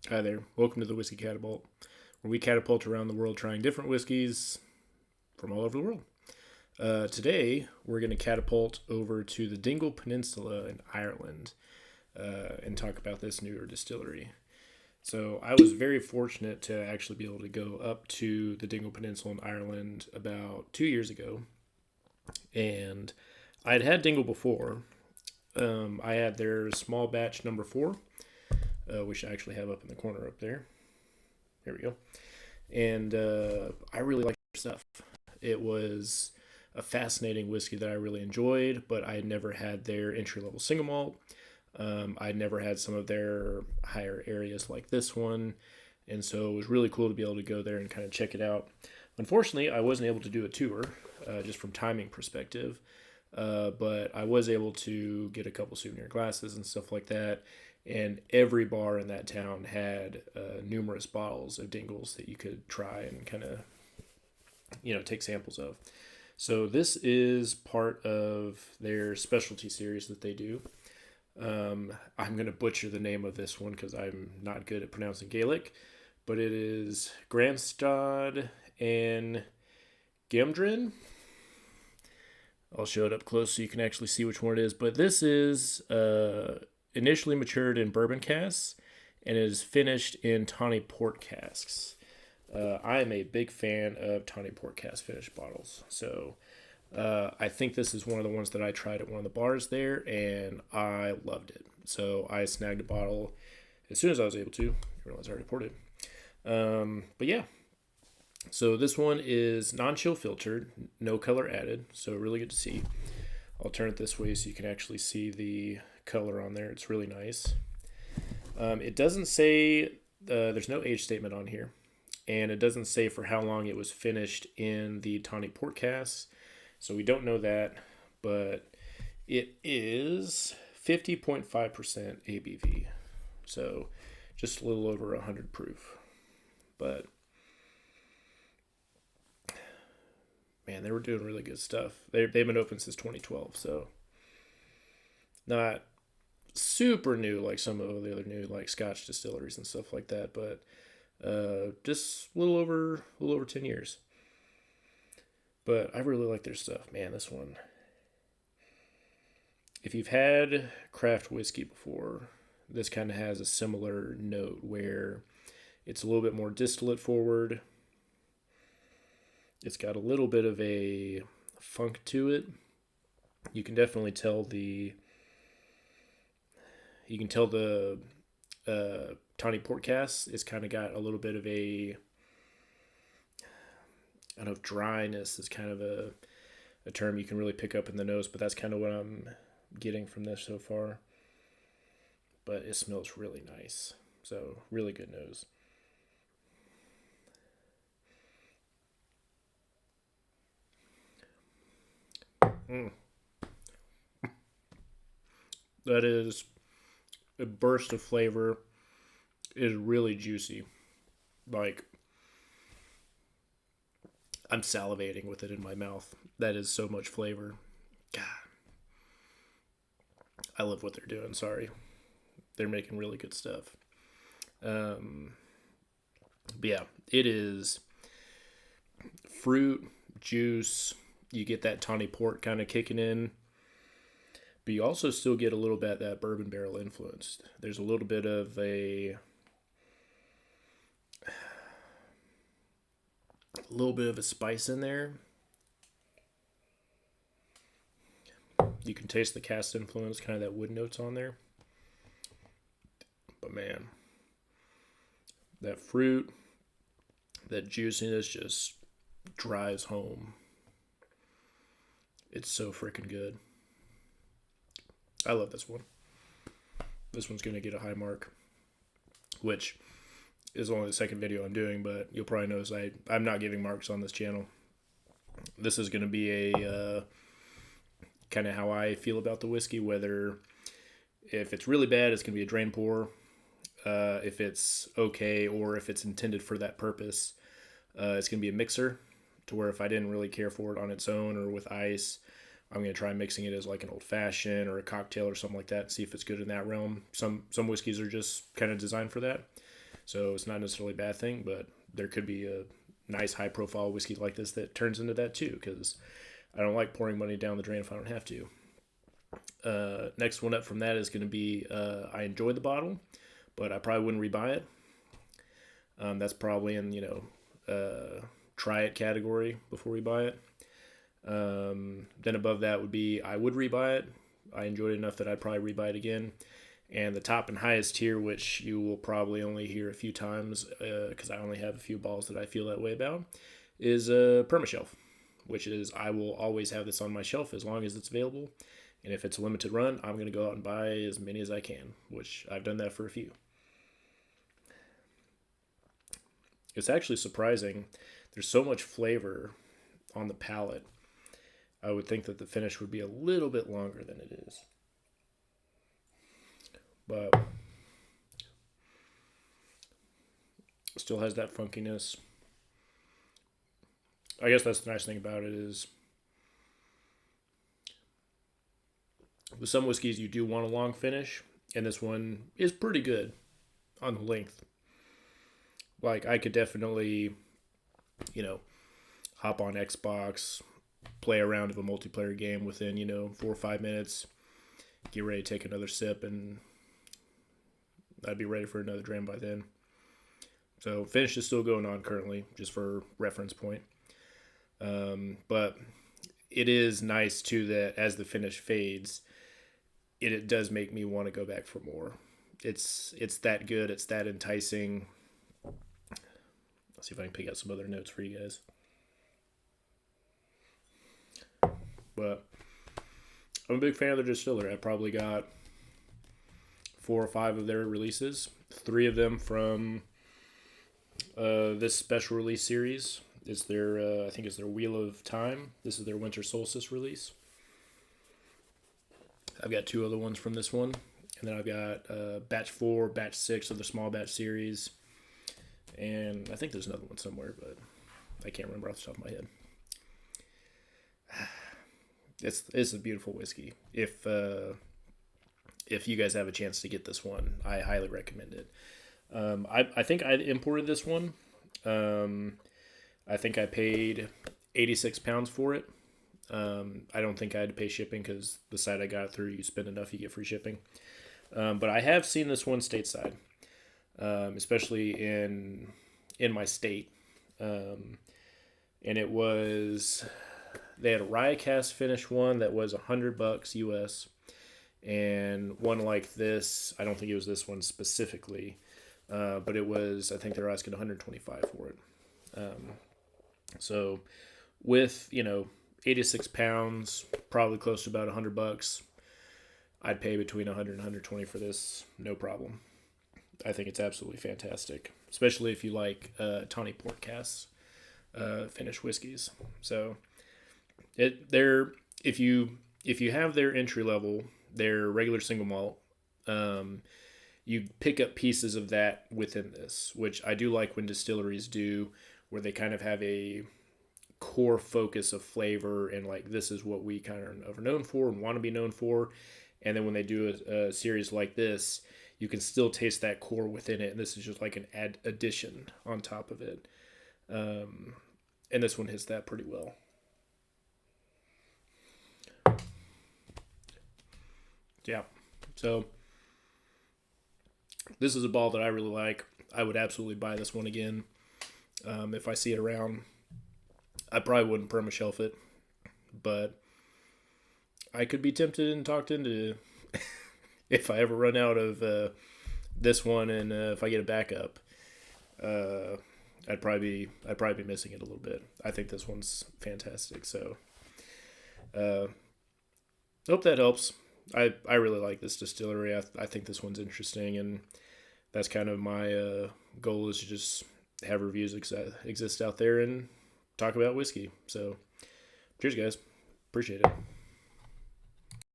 Hi there. Welcome to the Whiskey Catapult, where we catapult around the world trying different whiskeys from all over the world. Today, we're going to catapult over to the Dingle Peninsula in Ireland and talk about this newer distillery. So, I was very fortunate to actually be able to go up to the Dingle Peninsula in Ireland about 2 years ago. And I had Dingle before. I had their small batch number 4, which I actually have up in the corner up there. There we go. And I really liked their stuff. It was a fascinating whiskey that I really enjoyed, but I had never had their entry level single malt. I'd never had some of their higher areas like this one, and so it was really cool to be able to go there and kind of check it out. Unfortunately, I wasn't able to do a tour, just from timing perspective, but I was able to get a couple souvenir glasses and stuff like that. And every bar in that town had numerous bottles of Dingles that you could try and kind of, take samples of. So this is part of their specialty series that they do. I'm going to butcher the name of this one because I'm not good at pronouncing Gaelic, but it is Granstad and Gheimhridh. I'll show it up close so you can actually see which one it is. But this is initially matured in bourbon casks and is finished in Tawny Port casks. I am a big fan of Tawny Port cask finished bottles. So I think this is one of the ones that I tried at one of the bars there, and I loved it. So I snagged a bottle as soon as I was able to. I realized I already poured it. But yeah, so this one is non-chill filtered, no color added, so really good to see. I'll turn it this way so you can actually see the color on there. It's really nice. It doesn't say, there's no age statement on here, and it doesn't say for how long it was finished in the Tawny Port casks, so we don't know that, but it is 50.5% ABV, so just a little over 100 proof. But man, they were doing really good stuff. They've been open since 2012, so not super new like some of the other new like Scotch distilleries and stuff like that, but just a little over 10 years. But I really like their stuff, man. This one, if you've had craft whiskey before, this kind of has a similar note where it's a little bit more distillate forward. It's got a little bit of a funk to it. You can definitely tell the Tawny Port cask. It's kind of got a little bit of a, I don't know if dryness is kind of a term you can really pick up in the nose, but that's kind of what I'm getting from this so far. But it smells really nice. So really good nose. Mm. That is a burst of flavor. It is really juicy. Like, I'm salivating with it in my mouth. That is so much flavor. God, I love what they're doing. Sorry. They're making really good stuff. Um, but yeah, it is fruit, juice. You get that tawny port kind of kicking in, but you also still get a little bit of that bourbon barrel influence. There's a little bit of a spice in there. You can taste the cask influence, kind of that wood notes on there. But man, that fruit, that juiciness just drives home. It's so freaking good. I love this one. This one's going to get a high mark, which is only the second video I'm doing, but you'll probably notice I'm not giving marks on this channel. This is going to be a kind of how I feel about the whiskey, whether if it's really bad, it's going to be a drain pour. If it's okay, or if it's intended for that purpose, it's going to be a mixer, to where if I didn't really care for it on its own or with ice, I'm going to try mixing it as like an old fashioned or a cocktail or something like that, see if it's good in that realm. Some whiskeys are just kind of designed for that. So it's not necessarily a bad thing, but there could be a nice high profile whiskey like this that turns into that too, because I don't like pouring money down the drain if I don't have to. Next one up from that is going to be I enjoyed the bottle, but I probably wouldn't rebuy it. That's probably in, try it category before we buy it. Then above that would be I would rebuy it. I enjoyed it enough that I'd probably rebuy it again. And the top and highest tier, which you will probably only hear a few times because I only have a few balls that I feel that way about, is Permashelf, which is I will always have this on my shelf as long as it's available. And if it's a limited run, I'm going to go out and buy as many as I can, which I've done that for a few. It's actually surprising. There's so much flavor on the palate. I would think that the finish would be a little bit longer than it is. But still has that funkiness. I guess that's the nice thing about it is with some whiskeys you do want a long finish, and this one is pretty good on the length. Like I could definitely, hop on Xbox, play a round of a multiplayer game within, 4 or 5 minutes, get ready to take another sip, and I'd be ready for another dram by then. So finish is still going on currently, just for reference point. But it is nice too that as the finish fades, it does make me want to go back for more. It's that good. It's that enticing. Let's see if I can pick out some other notes for you guys. But I'm a big fan of the distillery. I probably got 4 or 5 of their releases. 3 of them from this special release series. It's their, I think it's their Wheel of Time. This is their Winter Solstice release. I've got 2 other ones from this one. And then I've got batch 4, batch 6 of the small batch series. And I think there's another one somewhere, but I can't remember off the top of my head. It's a beautiful whiskey. If you guys have a chance to get this one, I highly recommend it. I think I imported this one. I think I paid £86 for it. I don't think I had to pay shipping because the site I got it through, you spend enough, you get free shipping. But I have seen this one stateside, especially in my state. And it was, they had a rye cask finish one that was $100 US. And one like this, I don't think it was this one specifically, but it was, I think they were asking $125 for it. So with, 86 pounds, probably close to about $100, I'd pay between 100 and 120 for this, no problem. I think it's absolutely fantastic, especially if you like Tawny Port casks, finished whiskeys. So if you have their entry level, their regular single malt, you pick up pieces of that within this, which I do like when distilleries do, where they kind of have a core focus of flavor and like this is what we kind of are known for and want to be known for. And then when they do a series like this, you can still taste that core within it, and this is just like an addition on top of it. And this one hits that pretty well. Yeah, so this is a ball that I really like. I would absolutely buy this one again if I see it around. I probably wouldn't perma-shelf it, but I could be tempted and talked into if I ever run out of this one, and if I get a backup, I'd probably be missing it a little bit. I think this one's fantastic. So, hope that helps. I really like this distillery. I think this one's interesting, and that's kind of my goal is to just have reviews exist out there and talk about whiskey. So, cheers, guys. Appreciate it.